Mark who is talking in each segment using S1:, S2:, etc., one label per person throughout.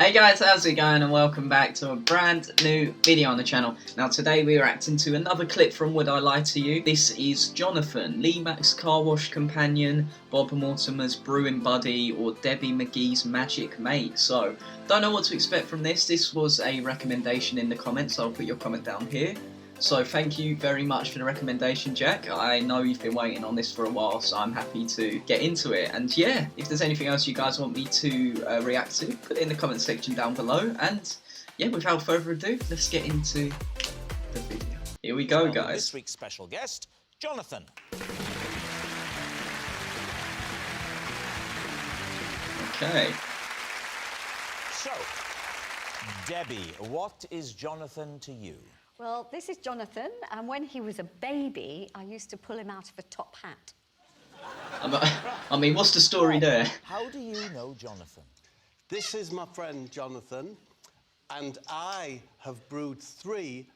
S1: Hey guys, how's it going, and welcome back to a brand new video on the channel. Now today we are reacting to another clip from Would I Lie to You. This is Jonathan, Lee Mack's car wash companion, Bob Mortimer's brewing buddy, or Debbie McGee's magic mate. So, don't know what to expect from this. This was a recommendation in the comments, so I'll put your comment down here. So thank you very much for the recommendation, Jack. I know you've been waiting on this for a while, so I'm happy to get into it. And yeah, if there's anything else you guys want me to react to, put it in the comment section down below. And yeah, without further ado, let's get into the video. Here we go, guys.
S2: This week's special guest, Jonathan.
S1: Okay.
S2: So, Debbie, what is Jonathan to you?
S3: Well, this is Jonathan, and when he was a baby, I used to pull him out of a top hat.
S1: I mean, what's the story there?
S2: How do you know Jonathan?
S4: This is my friend Jonathan, and I have brewed 3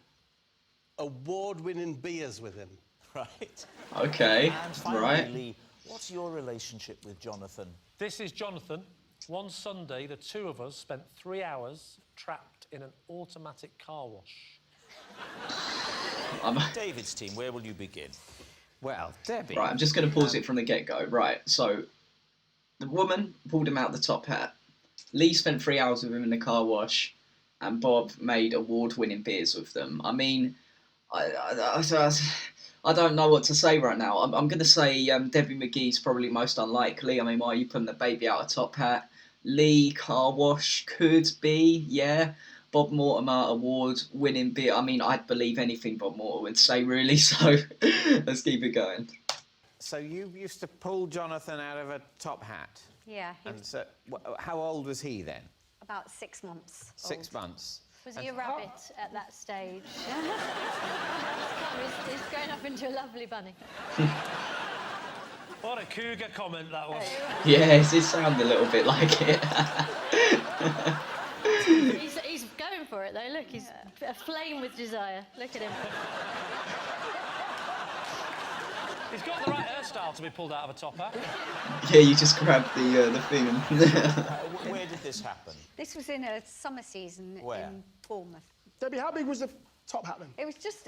S4: award-winning beers with him.
S2: Right.
S1: Okay,
S2: And finally,
S1: right.
S2: Lee, what's your relationship with Jonathan?
S5: This is Jonathan. One Sunday, the two of us spent 3 hours trapped in an automatic car wash.
S2: David's team, where will you begin?
S6: Well, Debbie...
S1: Right, I'm just going to pause it from the get-go. Right, so the woman pulled him out the top hat. Lee spent 3 hours with him in the car wash, and Bob made award-winning beers with them. I mean, I don't know what to say right now. I'm going to say Debbie McGee's probably most unlikely. I mean, why are you putting the baby out of top hat? Lee, car wash, could be, yeah. Bob Mortimer, award-winning beer. I mean, I'd believe anything Bob Mortimer would say, really, so let's keep it going.
S6: So you used to pull Jonathan out of a top hat?
S3: Yeah, he
S6: And
S3: was
S6: so, how old was he then?
S3: about 6 months
S6: 6
S3: old.
S6: months.
S7: Was he a rabbit at that stage? He's grown up into a lovely bunny.
S5: What a cougar comment that was.
S1: Yes, it sounded a little bit like it.
S7: He's going for it, though. Look, he's aflame with desire. Look at him.
S5: He's got the right hairstyle to be pulled out of a top hat.
S1: Yeah, you just grabbed the thing.
S2: Where did this happen?
S3: This was in a summer season
S2: Where?
S3: in Bournemouth.
S8: Debbie, how big was the top hat then?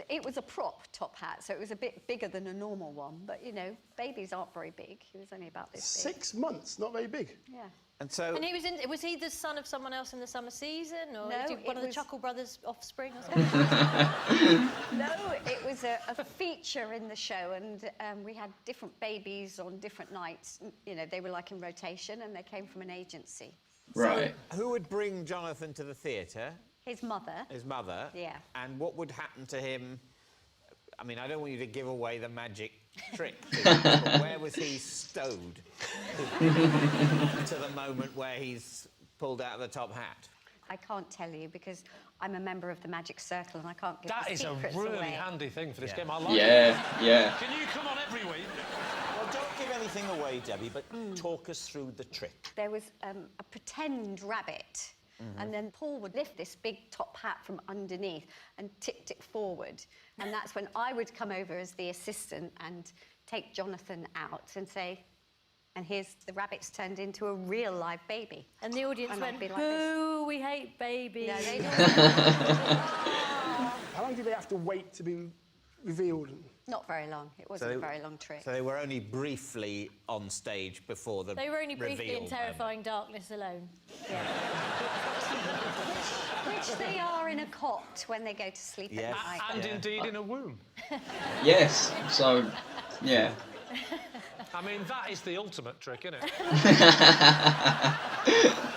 S3: It was a prop top hat, so it was a bit bigger than a normal one. But, you know, babies aren't very big. He was only about this big.
S8: 6 months, not very big.
S3: Yeah.
S6: And so...
S7: And was he the son of someone else in the summer season? Or
S3: No,
S7: is he one of the
S3: was-
S7: Chuckle Brothers' offspring or something?
S3: No, it was a feature in the show, and we had different babies on different nights. You know, they were like in rotation, and they came from an agency.
S1: Right.
S6: Who would bring Jonathan to the theatre?
S3: His mother.
S6: His mother?
S3: Yeah.
S6: And what would happen to him? I mean, I don't want you to give away the magic trick to him, but where was he stowed to the moment where he's pulled out of the top hat?
S3: I can't tell you because I'm a member of the Magic Circle and I can't give
S5: That
S3: the
S5: is a
S3: secrets
S5: really
S3: away.
S5: handy thing for this
S6: Yeah.
S5: game. I like it.
S1: Yeah.
S5: Can you come on every week?
S2: Well, don't give anything away, Debbie, but talk us through the trick.
S3: There was a pretend rabbit, and then Paul would lift this big top hat from underneath and tipped it forward. And that's when I would come over as the assistant and take Jonathan out and say, and here's the rabbit's turned into a real live baby.
S7: And the audience
S3: And I'd
S7: went,
S3: be like this.
S7: boo, we hate babies.
S3: No, they don't.
S8: How long did they have to wait to be revealed?
S3: Not very long. It wasn't a very long trick.
S6: So they were only briefly on stage before the
S7: They were only briefly
S6: reveal
S7: in terrifying darkness alone.
S3: Yeah. Which they are in a cot when they go to sleep
S6: Yes.
S3: at night.
S5: And indeed in a womb.
S1: Yes. So, yeah.
S5: I mean, that is the ultimate trick, isn't it?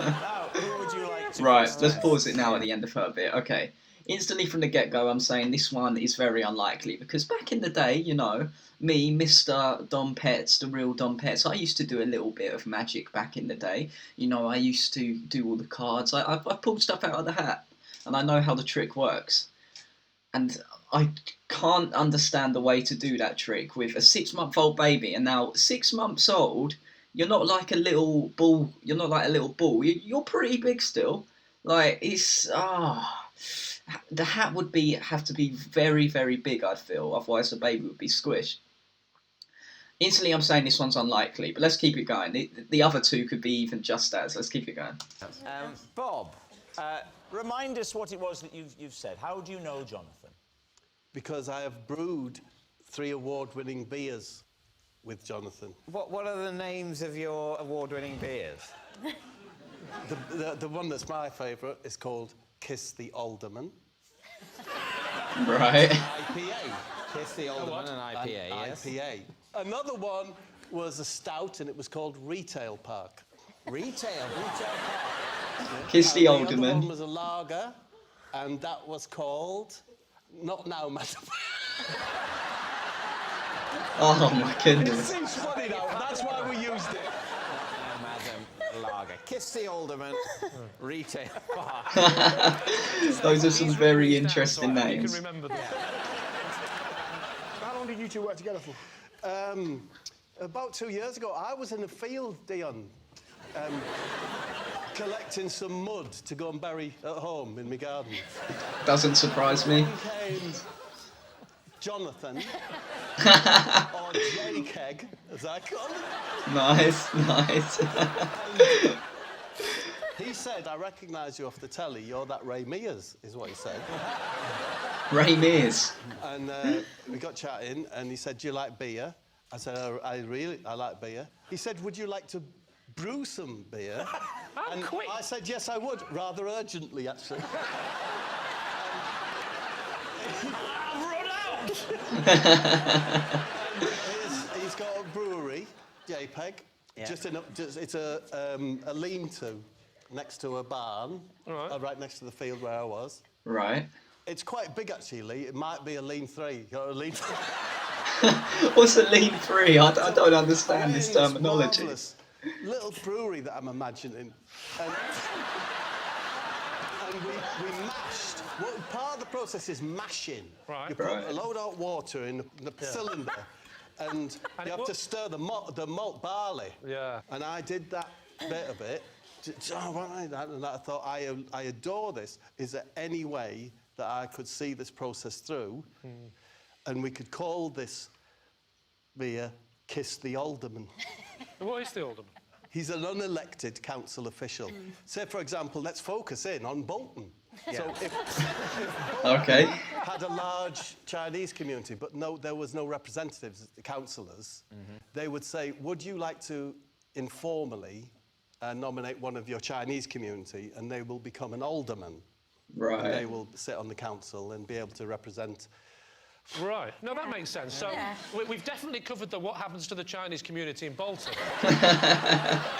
S2: Now, who would you like to...
S1: Right, let's pause it now at the end of her bit. Okay. Instantly from the get-go, I'm saying this one is very unlikely because back in the day, you know, me, Mr. Dom Pets, the real Dom Pets, I used to do a little bit of magic back in the day. You know, I used to do all the cards. I pulled stuff out of the hat and I know how the trick works. And I can't understand the way to do that trick with a 6-month-old baby. And now, 6 months old, you're not like a little bull. You're not like a little bull. You're pretty big still. Like, it's... the hat would have to be very, very big, I feel. Otherwise, the baby would be squished. Instantly, I'm saying this one's unlikely, but let's keep it going. The other two could be even just as. Let's keep it going.
S6: Bob,
S2: Remind us what it was that you've said. How do you know Jonathan?
S4: Because I have brewed 3 award-winning beers with Jonathan.
S6: What are the names of your award-winning beers?
S4: The one that's my favourite is called Kiss the Alderman.
S1: Right.
S4: IPA.
S6: Kiss the Alderman and IPA, yes.
S4: IPA. Another one was a stout, and it was called Retail Park.
S6: Retail Park.
S1: Kiss the
S4: The other
S1: Alderman.
S4: one was a lager, and that was called... Not now, madam.
S1: Oh my
S4: It
S1: goodness.
S4: seems funny now. That's why we used it.
S6: Madam Lager. Kiss the Alderman. Retail Park.
S1: Those are some very
S5: These down
S1: interesting
S5: so I hope
S1: names.
S5: You can remember them.
S8: How long did you two work together for?
S4: About 2 years ago, I was in a field, Dion, collecting some mud to go and bury at home in my garden.
S1: Doesn't surprise me.
S4: Then came Jonathan, or J-Keg, as I call him.
S1: Nice, nice.
S4: He said, I recognise you off the telly, you're that Ray Mears, is what he said.
S1: Ray Mears.
S4: And we got chatting, and he said, do you like beer? I said, I like beer. He said, would you like to brew some beer? And
S5: quick.
S4: I said, yes, I would, rather urgently, actually. He's got a brewery, JPEG.
S6: Yeah.
S4: It's a lean-to next to a barn, right next to the field where I was.
S1: Right.
S4: It's quite big, actually. It might be a lean 3. Got a lean.
S1: What's a lean 3? I don't understand this terminology.
S4: Marvellous little brewery that I'm imagining. And we mashed. Well, part of the process is mashing.
S5: Right.
S4: You put
S1: Right.
S4: a load of water in the cylinder, and you have to stir the malt barley.
S5: Yeah.
S4: And I did that bit of it. And I thought, I adore this. Is there any way that I could see this process through, and we could call this beer Kiss the Alderman?
S5: What is the Alderman?
S4: He's an unelected council official. Say, for example, let's focus in on Bolton. So if
S1: Okay.
S4: had a large Chinese community, but there was no representatives, councillors, they would say, would you like to informally nominate one of your Chinese community, and they will become an alderman.
S1: Right.
S4: And they will sit on the council and be able to represent.
S5: Right. No, that makes sense. So we've definitely covered what happens to the Chinese community in Bolton. Back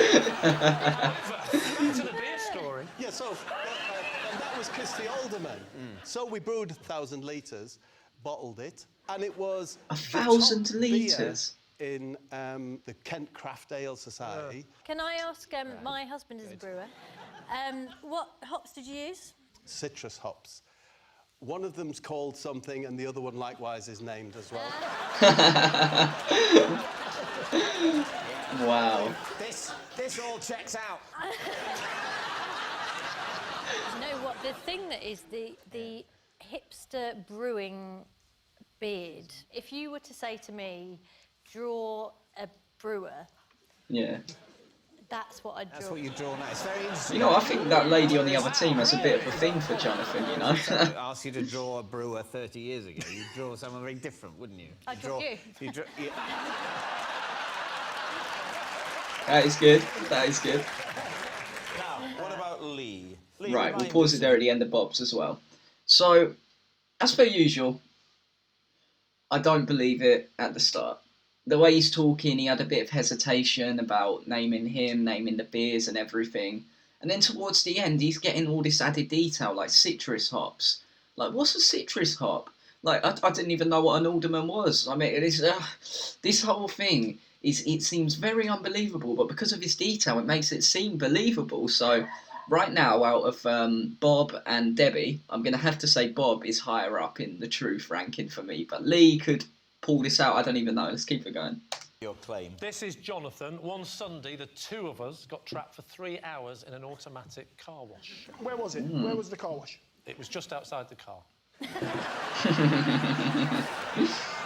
S5: to the beer story.
S4: Yeah, so and that was Kiss the Alderman. So we brewed 1,000 litres, bottled it, and it was
S1: 1,000
S4: the top beer
S1: litres?
S4: in the Kent Craft Ale Society.
S7: Can I ask, my husband is a brewer, what hops did you use?
S4: Citrus hops. One of them's called something, and the other one likewise is named as well.
S1: Wow.
S6: This all checks out.
S7: You know what, the thing that is the hipster brewing beard, if you were to say to me, draw a brewer,
S1: Yeah.
S7: that's what I'd draw.
S6: That's what you draw now. It's very interesting.
S1: You know, I think that lady on the other team has a bit of a thing for Jonathan, you know?
S6: I asked you to draw a brewer 30 years ago. You'd draw someone very different, wouldn't you?
S7: I'd draw you.
S1: That is good. That is good.
S2: Now, what about Lee? Lee,
S1: Right, we'll
S2: remind
S1: pause
S2: us
S1: it there at the end of Bob's as well. So, as per usual, I don't believe it at the start. The way he's talking, he had a bit of hesitation about naming him, naming the beers and everything. And then towards the end, he's getting all this added detail, like citrus hops. Like, what's a citrus hop? Like, I didn't even know what an alderman was. I mean, this whole thing, it seems very unbelievable, but because of his detail, it makes it seem believable. So, right now, out of Bob and Debbie, I'm going to have to say Bob is higher up in the truth ranking for me. But Lee could pull this out. I don't even know. Let's keep it going.
S2: your claim.
S5: This is Jonathan. One Sunday, the two of us got trapped for 3 hours in an automatic car wash.
S8: Where was it? Where was the car wash?
S5: It was just outside the car.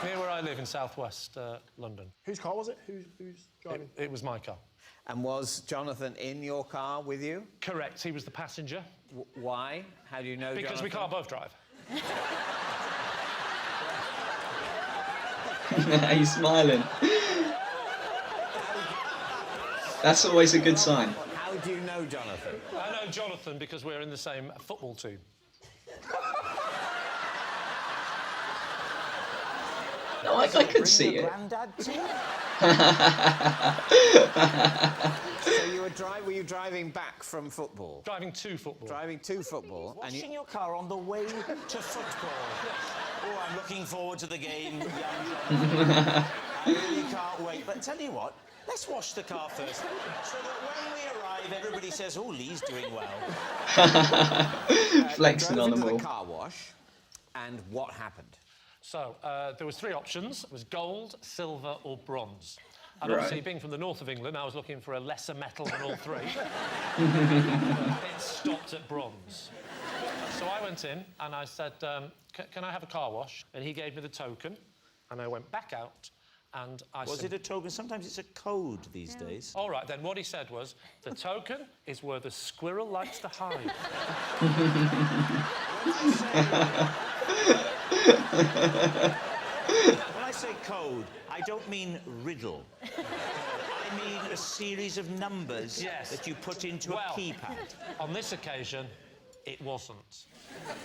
S5: Near where I live in southwest London.
S8: Whose car was it? Who's driving?
S5: It was my car.
S6: And was Jonathan in your car with you?
S5: Correct, he was the passenger.
S6: Why? How do you know
S5: Because
S6: Jonathan?
S5: we can't both drive.
S1: He's smiling. That's always a good sign.
S6: How do you know Jonathan?
S5: I know Jonathan because we're in the same football team.
S1: No, I could see it.
S2: Grandad team?
S6: So were you driving back from football?
S5: Driving to football.
S6: Driving to football.
S2: Washing your car on the way to football. Oh, I'm looking forward to the game, young Jonathan. I really can't wait. But tell you what, let's wash the car first, so that when we arrive, everybody says, "Oh, Lee's doing well."
S1: Flexing on them
S6: the
S1: all.
S6: car wash, and what happened?
S5: So, there was 3 options. It was gold, silver or bronze. And
S1: Right.
S5: obviously, being from the north of England, I was looking for a lesser metal than all 3. It stopped at bronze. So I went in and I said, can I have a car wash? And he gave me the token. And I went back out and I
S2: Was it a token? Sometimes it's a code these days.
S5: All right, then what he said was, the token is where the squirrel likes to hide.
S2: When I say code, I don't mean riddle. I mean a series of numbers
S5: Yes.
S2: that you put into a keypad.
S5: On this occasion, it wasn't.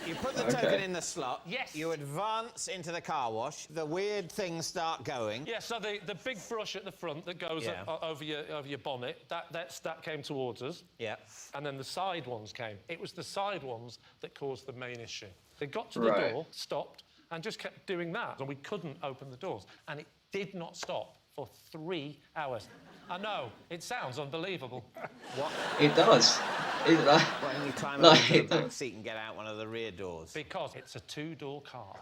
S6: You put the
S1: Okay.
S6: token in the slot.
S5: Yes.
S6: You advance into the car wash. The weird things start going.
S5: Yeah, so the big brush at the front that goes
S6: Yeah.
S5: over your bonnet, that came towards us.
S6: Yeah.
S5: And then the side ones came. It was the side ones that caused the main issue. They got to the
S1: Right.
S5: door, stopped, and just kept doing that. And we couldn't open the doors. And it did not stop for 3 hours. I know, it sounds unbelievable.
S6: What?
S1: It does. It,
S6: Why don't you climb
S1: No,
S6: up into
S1: it
S6: the back
S1: don't.
S6: seat and get out one of the rear doors?
S5: Because it's a 2-door car.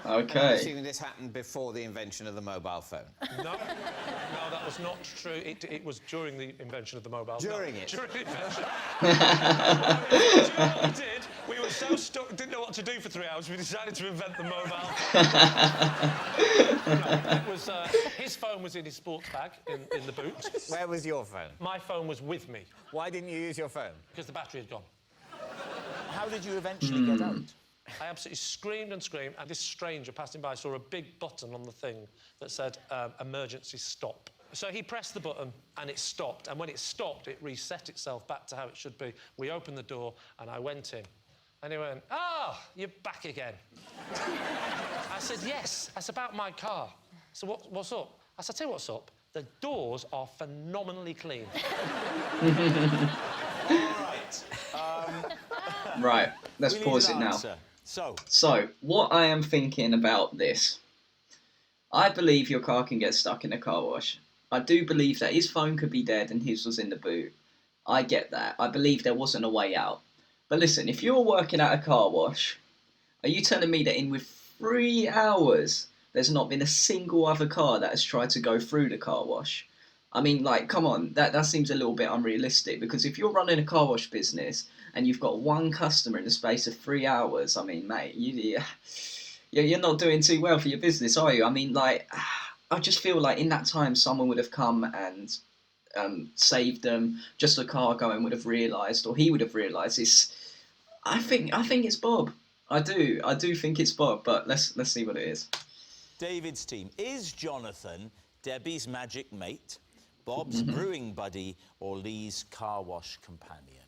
S6: I'm
S1: okay.
S6: assuming this happened before the invention of the mobile phone.
S5: No, that was not true. It was during the invention of the mobile phone.
S6: During it?
S5: During the invention. Do you know what we did? We were so stuck, didn't know what to do for 3 hours, we decided to invent the mobile phone. No, it was, his phone was in his sports bag in the boot.
S6: Where was your phone?
S5: My phone was with me
S6: Why didn't you use your phone?
S5: because the battery had gone.
S2: How did you eventually get out?
S5: I absolutely screamed and screamed, and this stranger passing by saw a big button on the thing that said, emergency stop. So he pressed the button, and it stopped, and when it stopped, it reset itself back to how it should be. We opened the door, and I went in. And he went, you're back again. I said, yes, that's about my car. So what's up? I said, tell you what's up. The doors are phenomenally clean.
S1: Right. Let's
S2: We need
S1: pause
S2: an
S1: it now.
S2: answer. So,
S1: So, what I am thinking about this, I believe your car can get stuck in a car wash. I do believe that his phone could be dead and his was in the boot. I get that. I believe there wasn't a way out. But listen, if you're working at a car wash, are you telling me that in with 3 hours, there's not been a single other car that has tried to go through the car wash? I mean, like, come on, that seems a little bit unrealistic, because if you're running a car wash business and you've got 1 customer in the space of 3 hours, I mean, mate, you're not doing too well for your business, are you? I mean, like, I just feel like in that time someone would have come and saved them. Just a car going would have realised, or he would have realised. I think it's Bob. I do think it's Bob, but let's see what it is.
S2: David's team. Is Jonathan Debbie's magic mate, Bob's brewing buddy, or Lee's car wash companion?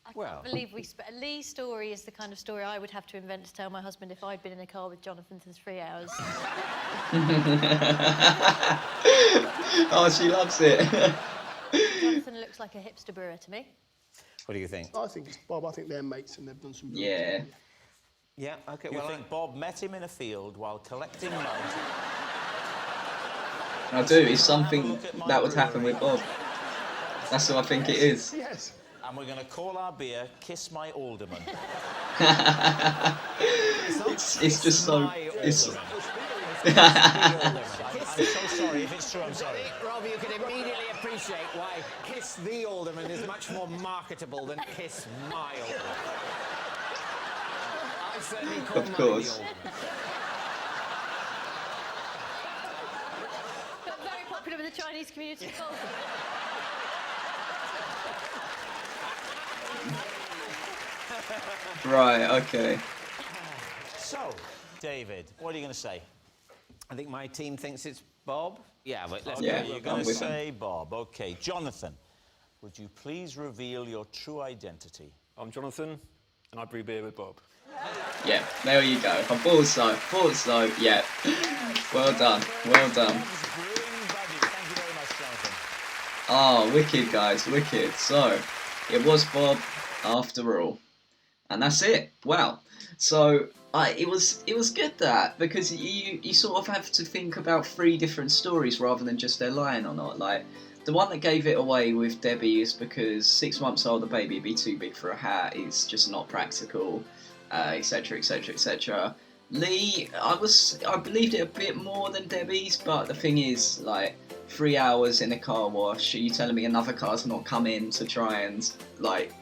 S7: I can't believe Lee's story is the kind of story I would have to invent to tell my husband if I'd been in a car with Jonathan for 3 hours.
S1: Oh, she loves it.
S7: Jonathan looks like a hipster brewer to me.
S6: What do you think?
S8: I think it's Bob. I think they're mates and they've done some...
S1: Yeah.
S6: Yeah, OK,
S2: You think Bob met him in a field while collecting mud?
S1: I do. It's something that would happen with Bob. That's what I think it is.
S8: Yes.
S2: And we're going to call our beer Kiss My Alderman.
S1: It's just so... It's,
S2: I'm so sorry. If it's true, I'm sorry.
S6: Rob, you can immediately appreciate why Kiss the Alderman is much more marketable than Kiss My Alderman. I certainly call
S1: Of
S6: mine
S1: course.
S6: the Alderman.
S7: But very open up with the Chinese community call.
S1: Right, okay.
S2: So, David, what are you going to say?
S6: I think my team thinks it's Bob. Yeah, but let's
S1: Yeah,
S2: You're
S1: I'm
S2: going to
S1: with him.
S2: say Bob. OK. Jonathan, would you please reveal your true identity?
S9: I'm Jonathan, and I brew beer with Bob.
S1: Yeah, there you go. I thought so, yeah. Well done, well done.
S2: Bob's brewing buddy. Thank you very much, Jonathan.
S1: Oh, wicked, guys, wicked. So, it was Bob after all. And that's it. Wow. So, it was good that, because you sort of have to think about 3 different stories rather than just they're lying or not. Like, the one that gave it away with Debbie is because 6 months old, the baby would be too big for a hat, is just not practical, etc, etc, etc. Lee, I believed it a bit more than Debbie's, but the thing is, like, 3 hours in a car wash, are you telling me another car's not come in to try and, like,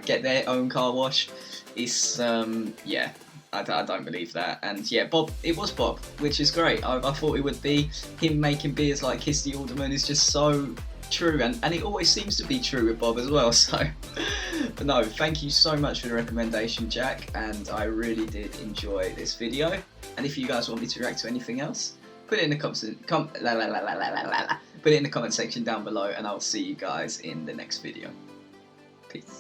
S1: get their own car wash? It's, yeah, I don't believe that. And yeah, Bob, it was Bob, which is great. I thought it would be. Him making beers like Kiss the Alderman is just so true, and it always seems to be true with Bob as well, so but no, thank you so much for the recommendation, Jack, and I really did enjoy this video. And if you guys want me to react to anything else, put it in the comment section down below, and I'll see you guys in the next video. Peace.